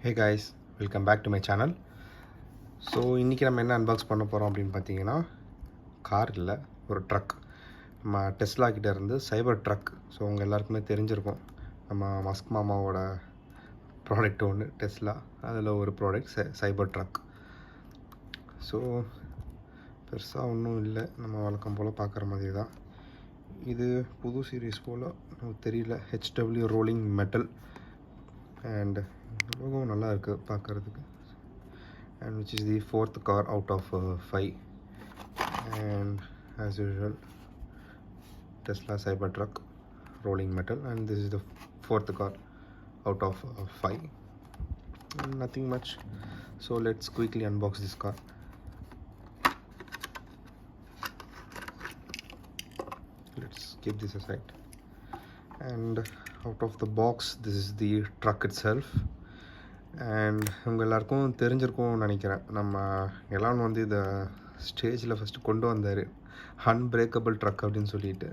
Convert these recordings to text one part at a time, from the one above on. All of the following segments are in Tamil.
Hey guys, welcome back to my channel. So இன்றைக்கி நம்ம என்ன அன்பாக்ஸ் பண்ண போகிறோம் அப்படின்னு பார்த்தீங்கன்னா, கார் இல்லை, ஒரு ட்ரக். நம்ம டெஸ்லா கிட்டே இருந்து சைபர் ட்ரக். ஸோ உங்கள் எல்லாருக்குமே தெரிஞ்சிருக்கும், நம்ம மஸ்க் மாமாவோட ப்ராடக்ட் ஒன்று டெஸ்லா, அதில் ஒரு ப்ராடக்ட் சைபர் ட்ரக். ஸோ பெருசாக ஒன்றும் இல்லை, நம்ம வழக்கம் போல் பார்க்குற மாதிரி தான். இது புது சீரீஸ் போல் தெரியல, HW rolling metal and logo நல்லா இருக்குது பார்க்குறதுக்கு. And which is the fourth car out of 5, and as usual Tesla Cybertruck rolling metal, and this is the fourth car out of 5. Nothing much, so let's quickly unbox this car. Let's keep this aside, and out of the box this is the truck itself. And உங்கள் எல்லாருக்கும் தெரிஞ்சிருக்கும்னு நினைக்கிறேன், நம்ம எலான் வந்து இதை ஸ்டேஜில் ஃபஸ்ட்டு கொண்டு வந்தார், அன்பிரேக்கபிள் ட்ரக் அப்படின்னு சொல்லிட்டு.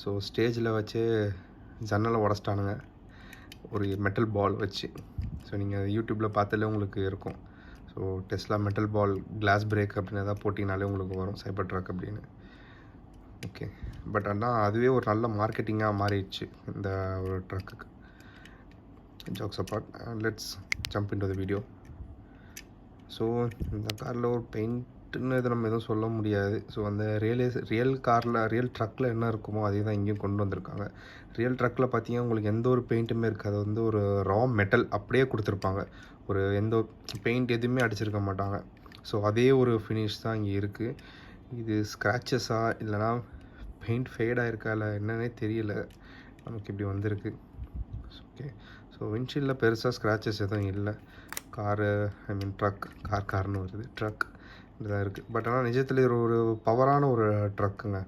ஸோ ஸ்டேஜில் வச்சு ஜன்னலை உடச்சிட்டானுங்க ஒரு மெட்டல் பால் வச்சு. ஸோ நீங்கள் யூடியூப்பில் பார்த்தாலே உங்களுக்கு இருக்கும். ஸோ டெஸ்லா மெட்டல் பால் கிளாஸ் பிரேக் அப்படின்னு எதாவது போட்டிங்கனாலே உங்களுக்கு வரும் சைபர் ட்ரக் அப்படின்னு. ஓகே, பட் ஆனால் அதுவே ஒரு நல்ல மார்க்கெட்டிங்காக மாறிடுச்சு இந்த ஒரு ட்ரக்குக்கு. Jokes apart, let's jump into the video. So இந்த காரில் ஒரு பெயிண்ட்டுன்னு இதை நம்ம எதுவும் சொல்ல முடியாது. ஸோ அந்த ரியல் ட்ரக்கில் என்ன இருக்குமோ அதே தான் இங்கேயும் கொண்டு வந்திருக்காங்க. ரியல் ட்ரக்கில் பார்த்தீங்கன்னா உங்களுக்கு எந்த ஒரு பெயிண்ட்டுமே இருக்காது, அது வந்து ஒரு ரா மெட்டல் அப்படியே கொடுத்துருப்பாங்க, ஒரு எந்த பெயிண்ட் எதுவுமே அடிச்சிருக்க மாட்டாங்க. ஸோ அதே ஒரு ஃபினிஷ் தான் இங்கே இருக்குது. இது ஸ்க்ராச்சஸா இல்லைனா பெயிண்ட் ஃபேடாக இருக்கா இல்லை என்னன்னே தெரியல, நமக்கு இப்படி வந்திருக்கு. ஓகே, ஸோ விண்ட்ஷீல்டில் பெருசாக ஸ்க்ராச்சஸ் எதுவும் இல்லை. கார்னு வருது, ட்ரக் இதுதான் இருக்குது. பட் ஆனால் நிஜத்தில் ஒரு பவரான ஒரு ட்ரக்குங்க.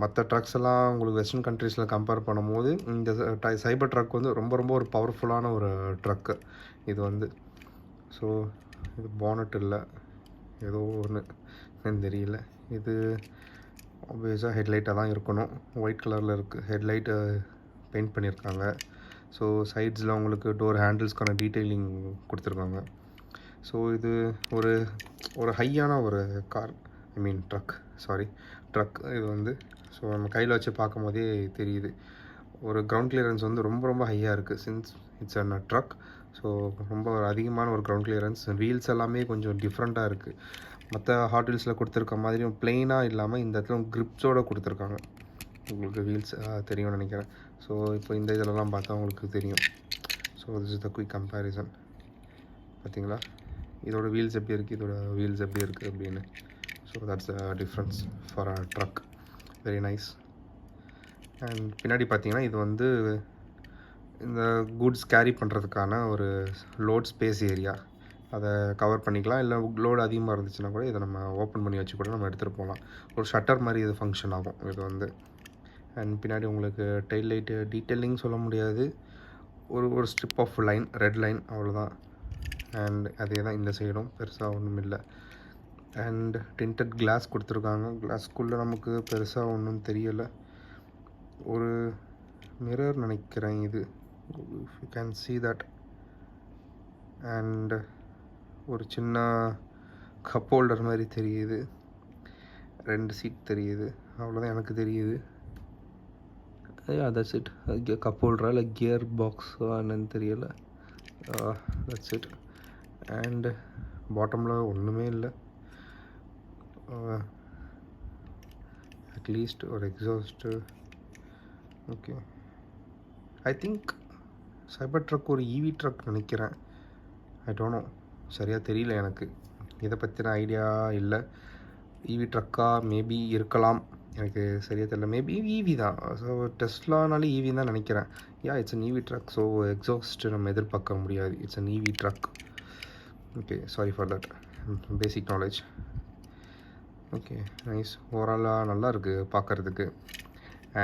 மற்ற ட்ரக்ஸ் எல்லாம் உங்களுக்கு வெஸ்டர்ன் கண்ட்ரீஸில் கம்பேர் பண்ணும்போது இந்த சைபர் ட்ரக் வந்து ரொம்ப ஒரு பவர்ஃபுல்லான ஒரு ட்ரக்கு இது வந்து. ஸோ இது பானட் இல்லை, ஏதோ ஒன்று தெரியல. இது ஆப்வியஸாக ஹெட்லைட்டாக தான் இருக்கணும், ஒயிட் கலரில் இருக்குது. ஹெட்லைட்டு பெயிண்ட் பண்ணியிருக்காங்க. ஸோ சைட்ஸில் உங்களுக்கு டோர் ஹேண்டில்ஸ்க்கான டீட்டெயிலிங் கொடுத்துருக்காங்க. ஸோ இது ஒரு ஹையான ஒரு கார், ட்ரக் இது வந்து. ஸோ நம்ம கையில் வச்சு பார்க்கும் போதே தெரியுது, ஒரு கிரவுண்ட் கிளியரன்ஸ் வந்து ரொம்ப ஹையாக இருக்குது. Since it's a truck, so ரொம்ப ஒரு அதிகமான ஒரு கிரவுண்ட் கிளியரன்ஸ். வீல்ஸ் எல்லாமே கொஞ்சம் டிஃப்ரெண்ட்டாக இருக்குது, மற்ற ஹாட் வீல்ஸில் கொடுத்துருக்க மாதிரியும் பிளெயினாக இல்லாமல் இந்த இடத்துல கிரிப்ஸோடு கொடுத்துருக்காங்க. உங்களுக்கு வீல்ஸ் தெரியும்னு நினைக்கிறேன். ஸோ இப்போ இந்த இதிலலாம் பார்த்தா உங்களுக்கு தெரியும். So this is the quick comparison. பார்த்தீங்களா, இதோட வீல்ஸ் எப்படி இருக்குது, இதோட வீல்ஸ் எப்படி இருக்குது அப்படின்னு. So that's the difference for a truck. Very nice. And பின்னாடி பார்த்தீங்கன்னா இது வந்து இந்த குட்ஸ் கேரி பண்ணுறதுக்கான ஒரு லோட் ஸ்பேஸ் ஏரியா, அதை கவர் பண்ணிக்கலாம். இல்லை லோடு அதிகமாக இருந்துச்சுன்னா கூட இதை நம்ம ஓப்பன் பண்ணி வச்சு கூட நம்ம எடுத்துகிட்டு போகலாம். ஒரு ஷட்டர் மாதிரி இது ஃபங்க்ஷன் ஆகும் இது வந்து. அண்ட் பின்னாடி உங்களுக்கு டெயில் லைட்டு டீட்டெயிலிங் சொல்ல முடியாது, ஒரு strip of line, red line, அவ்வளோதான். அண்ட் அதே தான் இந்த சைடும், பெருசாக ஒன்றும் இல்லை. அண்ட் டிண்டட் கிளாஸ் கொடுத்துருக்காங்க. கிளாஸ்க்குள்ளே நமக்கு பெருசாக ஒன்றும் தெரியலை, ஒரு மிரர் நினைக்கிறேன் இது, you can see that. And ஒரு சின்ன கப் ஹோல்டர் மாதிரி தெரியுது, 2 சீட் தெரியுது, அவ்வளோதான் எனக்கு தெரியுது. That's it. கப் ஹோல்டரா இல்லை கியர் பாக்ஸா என்னன்னு தெரியல. That's it. அண்ட் பாட்டமில் ஒன்றுமே இல்லை, அட்லீஸ்ட் ஒரு exhaust. Okay, I think cyber truck ஒரு ஈவி ட்ரக் நினைக்கிறேன். ஐ டோன்ட் நோ, சரியாக தெரியல எனக்கு, இதை பற்றின ஐடியா இல்லை. ஈவி ட்ரக்காக மேபி இருக்கலாம், எனக்கு சரியாக தெரியல. மேபி ஈவி தான். ஸோ டெஸ்லானாலே ஈவி தான் நினைக்கிறேன். It's an EV truck, so exhaust நம்ம எதிர்பார்க்க முடியாது. It's an EV truck. Okay, sorry for that basic knowledge. Okay, nice. ஓவராலாக நல்லா இருக்குது பார்க்குறதுக்கு.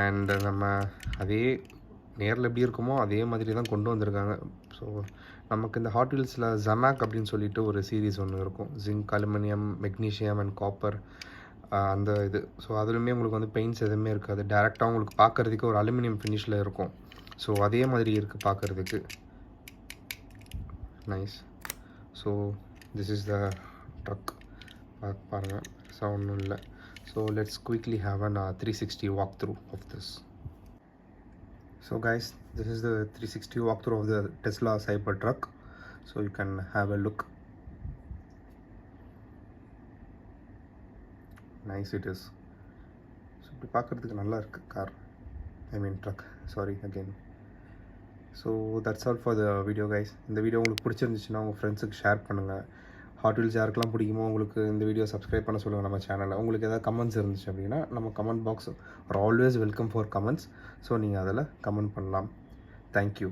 அண்ட் நம்ம அதே நேரில் எப்படி இருக்குமோ அதே மாதிரி தான் கொண்டு வந்திருக்காங்க. ஸோ நமக்கு இந்த ஹாட் வீல்ஸில் ஜமாக் அப்படின்னு சொல்லிட்டு ஒரு சீரீஸ் ஒன்று இருக்கும், zinc, aluminium, magnesium and copper, அந்த இது. ஸோ அதுலேயுமே உங்களுக்கு வந்து பெயிண்ட்ஸ் எதுவுமே இருக்காது, டேரெக்டாக உங்களுக்கு பார்க்குறதுக்கு ஒரு அலுமினியம் ஃபினிஷில் இருக்கும். ஸோ அதே மாதிரி இருக்குது பார்க்குறதுக்கு. Nice. So this is the truck. பாருங்கள், ஒன்றும் இல்லை. So let's quickly have an 360 walk through of this. So guys, this is the 360 walkthrough of the Tesla Cybertruck. So you can have a look. Nice it is. So இப்படி பார்க்குறதுக்கு நல்லா இருக்கு car, I mean truck, sorry again. So that's all for the video guys. இந்த வீடியோ உங்களுக்கு பிடிச்சிருந்துச்சுன்னா உங்கள் ஃப்ரெண்ட்ஸுக்கு ஷேர் பண்ணுங்கள். ஹாட் வீல்ஸ் யாருக்கெல்லாம் பிடிக்குமோ உங்களுக்கு இந்த வீடியோ சப்ஸ்கிரைப் பண்ண சொல்லுங்கள் நம்ம சேனலில். உங்களுக்கு எதாவது கமெண்ட்ஸ் இருந்துச்சு அப்படின்னா நம்ம comment box are always welcome for comments. So நீங்கள் அதில் கமெண்ட் பண்ணலாம். தேங்க்யூ.